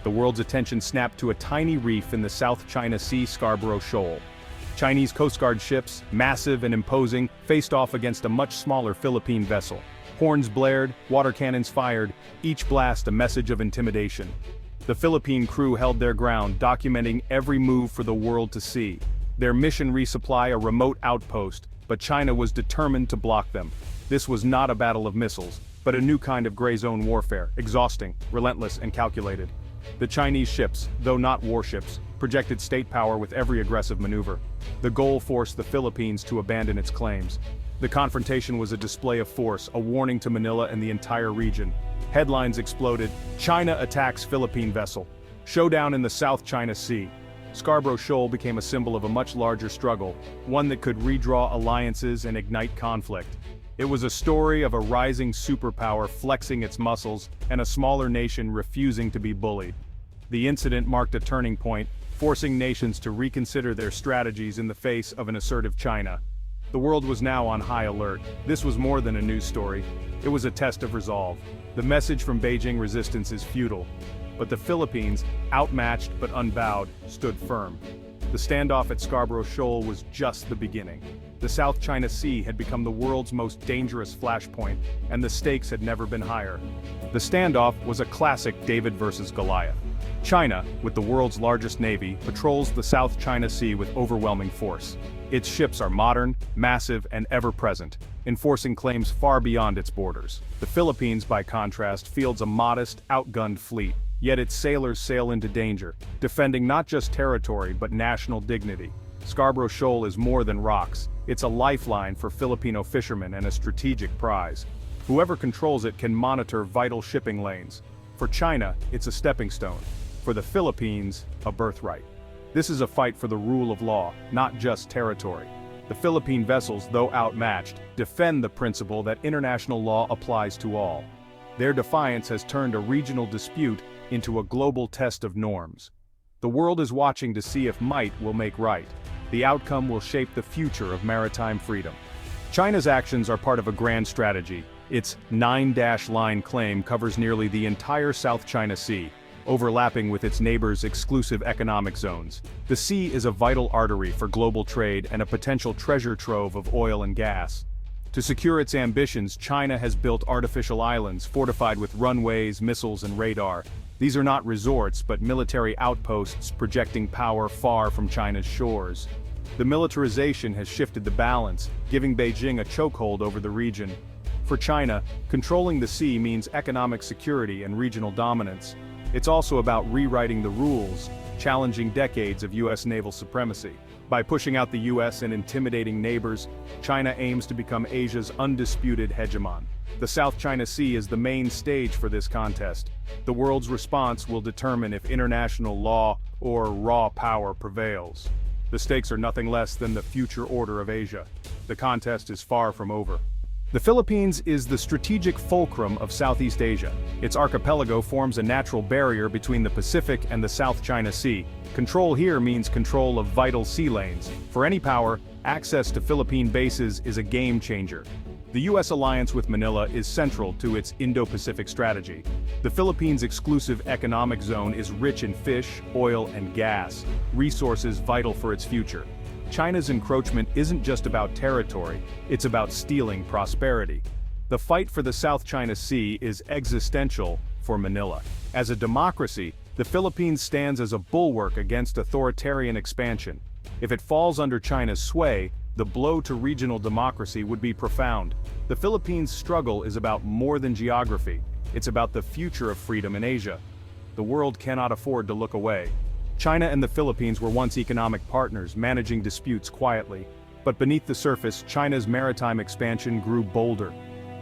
the world's attention snapped to a tiny reef in the South China Sea, Scarborough Shoal. Chinese Coast Guard ships, massive and imposing, faced off against a much smaller Philippine vessel. Horns blared, water cannons fired, each blast a message of intimidation. The Philippine crew held their ground, documenting every move for the world to see. Their mission: resupply a remote outpost, but China was determined to block them. This was not a battle of missiles, but a new kind of gray zone warfare, exhausting, relentless, and calculated. The Chinese ships, though not warships, projected state power with every aggressive maneuver. The goal forced the Philippines to abandon its claims. The confrontation was a display of force, a warning to Manila and the entire region. Headlines exploded: China attacks Philippine vessel. Showdown in the South China Sea. Scarborough Shoal became a symbol of a much larger struggle, one that could redraw alliances and ignite conflict. It was a story of a rising superpower flexing its muscles and a smaller nation refusing to be bullied. The incident marked a turning point, forcing nations to reconsider their strategies in the face of an assertive China. The world was now on high alert. This was more than a news story. It was a test of resolve. The message from Beijing: resistance is futile. But the Philippines, outmatched but unbowed, stood firm. The standoff at Scarborough Shoal was just the beginning. The South China Sea had become the world's most dangerous flashpoint, and the stakes had never been higher. The standoff was a classic David versus Goliath. China, with the world's largest navy, patrols the South China Sea with overwhelming force. Its ships are modern, massive, and ever-present, enforcing claims far beyond its borders. The Philippines, by contrast, fields a modest, outgunned fleet, yet its sailors sail into danger, defending not just territory but national dignity. Scarborough Shoal is more than rocks. It's a lifeline for Filipino fishermen and a strategic prize. Whoever controls it can monitor vital shipping lanes. For China, it's a stepping stone. For the Philippines, a birthright. This is a fight for the rule of law, not just territory. The Philippine vessels, though outmatched, defend the principle that international law applies to all. Their defiance has turned a regional dispute into a global test of norms. The world is watching to see if might will make right. The outcome will shape the future of maritime freedom. China's actions are part of a grand strategy. Its 9-line claim covers nearly the entire South China Sea, overlapping with its neighbors' exclusive economic zones. The sea is a vital artery for global trade and a potential treasure trove of oil and gas. To secure its ambitions, China has built artificial islands fortified with runways, missiles, and radar. These are not resorts but military outposts projecting power far from China's shores. The militarization has shifted the balance, giving Beijing a chokehold over the region. For China, controlling the sea means economic security and regional dominance. It's also about rewriting the rules, challenging decades of U.S. naval supremacy. By pushing out the U.S. and intimidating neighbors, China aims to become Asia's undisputed hegemon. The South China Sea is the main stage for this contest. The world's response will determine if international law or raw power prevails. The stakes are nothing less than the future order of Asia. The contest is far from over. The Philippines is the strategic fulcrum of Southeast Asia. Its archipelago forms a natural barrier between the Pacific and the South China Sea. Control here means control of vital sea lanes. For any power, access to Philippine bases is a game changer. The U.S. alliance with Manila is central to its Indo-Pacific strategy. The Philippines' exclusive economic zone is rich in fish, oil, and gas, resources vital for its future. China's encroachment isn't just about territory, it's about stealing prosperity. The fight for the South China Sea is existential for Manila. As a democracy, the Philippines stands as a bulwark against authoritarian expansion. If it falls under China's sway, the blow to regional democracy would be profound. The Philippines' struggle is about more than geography. It's about the future of freedom in Asia. The world cannot afford to look away. China and the Philippines were once economic partners, managing disputes quietly. But beneath the surface, China's maritime expansion grew bolder.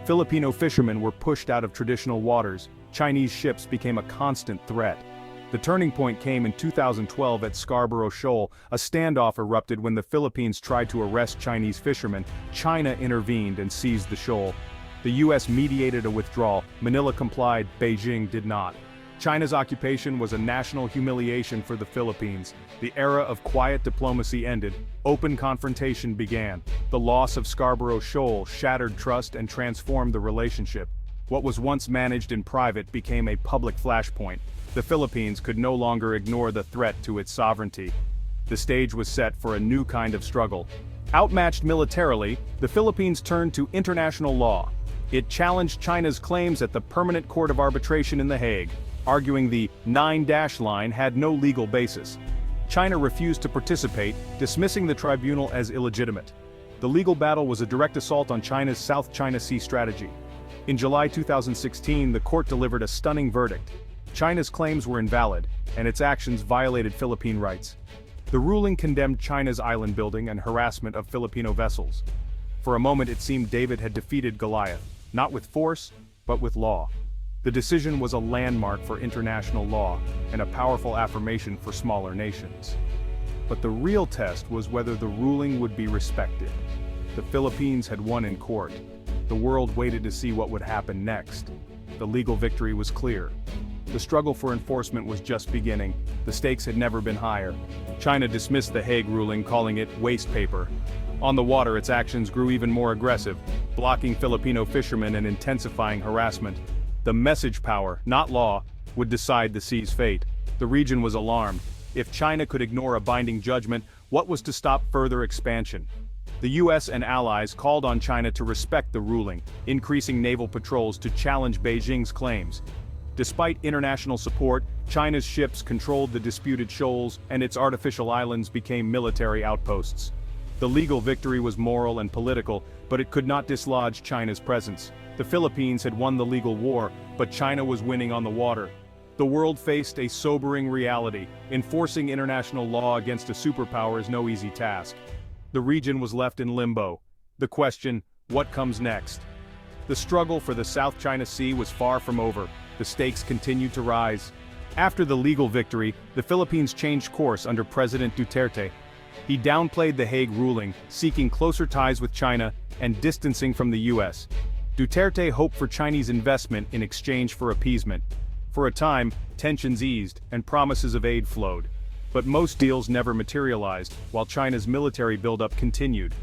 Filipino fishermen were pushed out of traditional waters. Chinese ships became a constant threat. The turning point came in 2012 at Scarborough Shoal. A standoff erupted when the Philippines tried to arrest Chinese fishermen. China intervened and seized the shoal. The U.S. mediated a withdrawal. Manila complied, Beijing did not. China's occupation was a national humiliation for the Philippines. The era of quiet diplomacy ended. Open confrontation began. The loss of Scarborough Shoal shattered trust and transformed the relationship. What was once managed in private became a public flashpoint. The Philippines could no longer ignore the threat to its sovereignty. The stage was set for a new kind of struggle. Outmatched militarily, the Philippines turned to international law. It challenged China's claims at the Permanent Court of Arbitration in The Hague, arguing the 9-line had no legal basis. China refused to participate, dismissing the tribunal as illegitimate. The legal battle was a direct assault on China's South China Sea strategy. In July 2016, the court delivered a stunning verdict. China's claims were invalid, and its actions violated Philippine rights. The ruling condemned China's island building and harassment of Filipino vessels. For a moment it seemed David had defeated Goliath, not with force, but with law. The decision was a landmark for international law, and a powerful affirmation for smaller nations. But the real test was whether the ruling would be respected. The Philippines had won in court. The world waited to see what would happen next. The legal victory was clear. The struggle for enforcement was just beginning. The stakes had never been higher. China dismissed the Hague ruling, calling it waste paper. On the water, its actions grew even more aggressive, blocking Filipino fishermen and intensifying harassment. The message power, not law, would decide the sea's fate. The region was alarmed. If China could ignore a binding judgment, what was to stop further expansion? The US and allies called on China to respect the ruling, increasing naval patrols to challenge Beijing's claims. Despite international support, China's ships controlled the disputed shoals, and its artificial islands became military outposts. The legal victory was moral and political, but it could not dislodge China's presence. The Philippines had won the legal war, but China was winning on the water. The world faced a sobering reality. Enforcing international law against a superpower is no easy task. The region was left in limbo. The question, what comes next? The struggle for the South China Sea was far from over. The stakes continued to rise. After the legal victory, the Philippines changed course under President Duterte. He downplayed the Hague ruling, seeking closer ties with China and distancing from the US. Duterte hoped for Chinese investment in exchange for appeasement. For a time, tensions eased and promises of aid flowed. But most deals never materialized, while China's military buildup continued.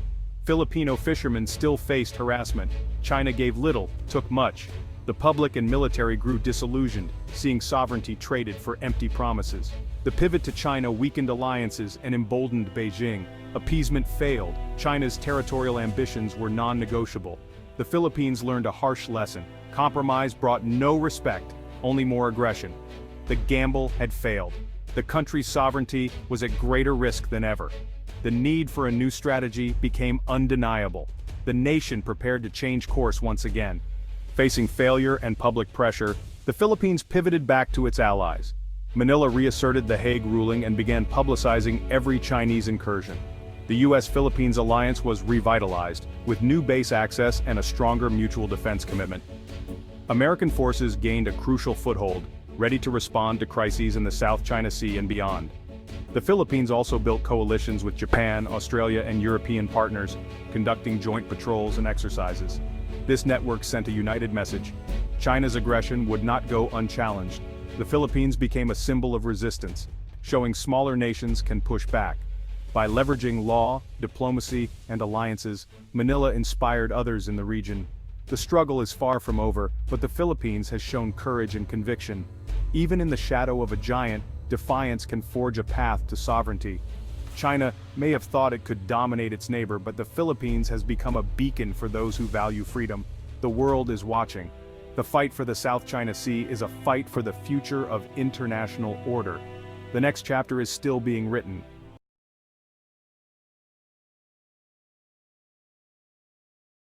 Filipino fishermen still faced harassment. China gave little, took much. The public and military grew disillusioned, seeing sovereignty traded for empty promises. The pivot to China weakened alliances and emboldened Beijing. Appeasement failed. China's territorial ambitions were non-negotiable. The Philippines learned a harsh lesson. Compromise brought no respect, only more aggression. The gamble had failed. The country's sovereignty was at greater risk than ever. The need for a new strategy became undeniable. The nation prepared to change course once again. Facing failure and public pressure, the Philippines pivoted back to its allies. Manila reasserted the Hague ruling and began publicizing every Chinese incursion. The US-Philippines alliance was revitalized, with new base access and a stronger mutual defense commitment. American forces gained a crucial foothold, ready to respond to crises in the South China Sea and beyond. The Philippines also built coalitions with Japan, Australia, and European partners, conducting joint patrols and exercises. This network sent a united message. China's aggression would not go unchallenged. The Philippines became a symbol of resistance, showing smaller nations can push back. By leveraging law, diplomacy, and alliances, Manila inspired others in the region. The struggle is far from over, but the Philippines has shown courage and conviction. Even in the shadow of a giant, defiance can forge a path to sovereignty. China may have thought it could dominate its neighbor, but the Philippines has become a beacon for those who value freedom. The world is watching. The fight for the South China Sea is a fight for the future of international order. The next chapter is still being written.